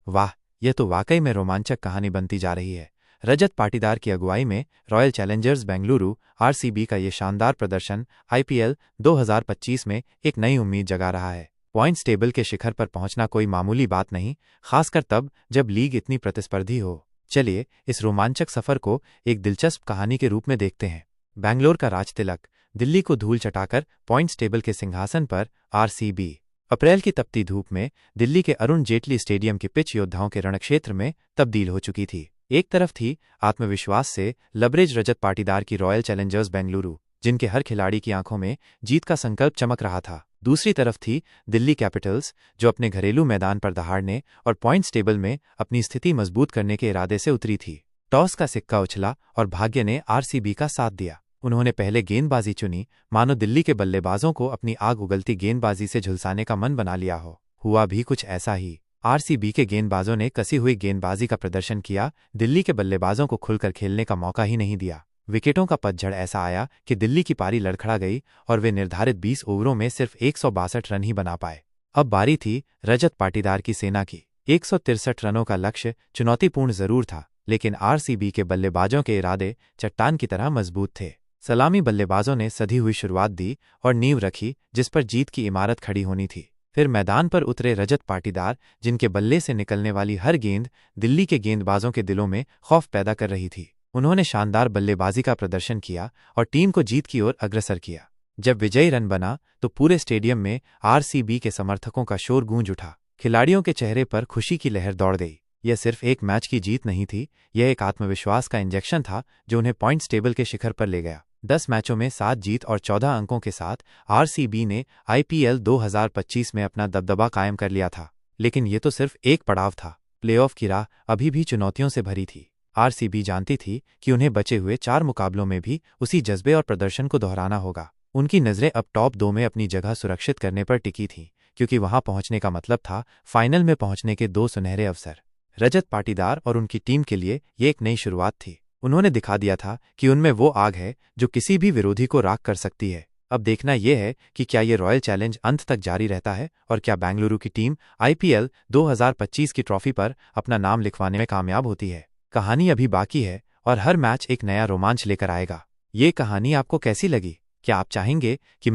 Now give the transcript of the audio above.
वाह, यह तो वाकई में रोमांचक कहानी बनती जा रही है। रजत पाटीदार की अगुवाई में रॉयल चैलेंजर्स बेंगलुरु आरसीबी का ये शानदार प्रदर्शन आईपीएल 2025 में एक नई उम्मीद जगा रहा है। पॉइंट्स टेबल के शिखर पर पहुंचना कोई मामूली बात नहीं, खासकर तब जब लीग इतनी प्रतिस्पर्धी हो। चलिए इस रोमांचक सफर को एक दिलचस्प कहानी के रूप में देखते हैं। बैंगलोर का राजतिलक, दिल्ली को धूल चटाकर पॉइंट्स टेबल के सिंहासन पर आरसीबी। अप्रैल की तपती धूप में दिल्ली के अरुण जेटली स्टेडियम की पिच योद्धाओं के रणक्षेत्र में तब्दील हो चुकी थी। एक तरफ थी आत्मविश्वास से लबरेज रजत पाटीदार की रॉयल चैलेंजर्स बेंगलुरु, जिनके हर खिलाड़ी की आंखों में जीत का संकल्प चमक रहा था। दूसरी तरफ थी दिल्ली कैपिटल्स, जो अपने घरेलू मैदान पर दहाड़ने और पॉइंट्स टेबल में अपनी स्थिति मजबूत करने के इरादे से उतरी थी। टॉस का सिक्का उछला और भाग्य ने आरसीबी का साथ दिया। उन्होंने पहले गेंदबाजी चुनी, मानो दिल्ली के बल्लेबाजों को अपनी आग उगलती गेंदबाजी से झुलसाने का मन बना लिया हो। हुआ भी कुछ ऐसा ही। आरसीबी के गेंदबाजों ने कसी हुई गेंदबाजी का प्रदर्शन किया, दिल्ली के बल्लेबाजों को खुलकर खेलने का मौका ही नहीं दिया। विकेटों का पतझड़ ऐसा आया कि दिल्ली की पारी लड़खड़ा गई और वे निर्धारित 20 ओवरों में सिर्फ 162 रन ही बना पाए। अब बारी थी रजत पाटीदार की सेना की। 163 रनों का लक्ष्य चुनौतीपूर्ण जरूर था, लेकिन आरसीबी के बल्लेबाजों के इरादे चट्टान की तरह मजबूत थे। सलामी बल्लेबाजों ने सधी हुई शुरुआत दी और नींव रखी जिस पर जीत की इमारत खड़ी होनी थी। फिर मैदान पर उतरे रजत पाटीदार, जिनके बल्ले से निकलने वाली हर गेंद दिल्ली के गेंदबाजों के दिलों में खौफ पैदा कर रही थी। उन्होंने शानदार बल्लेबाजी का प्रदर्शन किया और टीम को जीत की ओर अग्रसर किया। जब विजयी रन बना तो पूरे स्टेडियम में आरसीबी के समर्थकों का शोर गूंज उठा। खिलाड़ियों के चेहरे पर खुशी की लहर दौड़ गई। यह सिर्फ एक मैच की जीत नहीं थी, यह एक आत्मविश्वास का इंजेक्शन था जो उन्हें पॉइंट्स टेबल के शिखर पर ले गया। 10 मैचों में 7 जीत और 14 अंकों के साथ आरसीबी ने आईपीएल 2025 में अपना दबदबा कायम कर लिया था। लेकिन ये तो सिर्फ एक पड़ाव था। प्लेऑफ की राह अभी भी चुनौतियों से भरी थी। आरसीबी जानती थी कि उन्हें बचे हुए 4 मुकाबलों में भी उसी जज्बे और प्रदर्शन को दोहराना होगा। उनकी नज़रें अब टॉप 2 में अपनी जगह सुरक्षित करने पर टिकी थीं, क्योंकि वहां पहुंचने का मतलब था फाइनल में पहुंचने के 2 सुनहरे अवसर। रजत पाटीदार और उनकी टीम के लिए ये एक नई शुरुआत थी। उन्होंने दिखा दिया था कि उनमें वो आग है जो किसी भी विरोधी को राख कर सकती है। अब देखना यह है कि क्या ये रॉयल चैलेंज अंत तक जारी रहता है और क्या बेंगलुरु की टीम आईपीएल 2025 की ट्रॉफी पर अपना नाम लिखवाने में कामयाब होती है। कहानी अभी बाकी है और हर मैच एक नया रोमांच लेकर आएगा। ये कहानी आपको कैसी लगी? क्या आप चाहेंगे कि मैं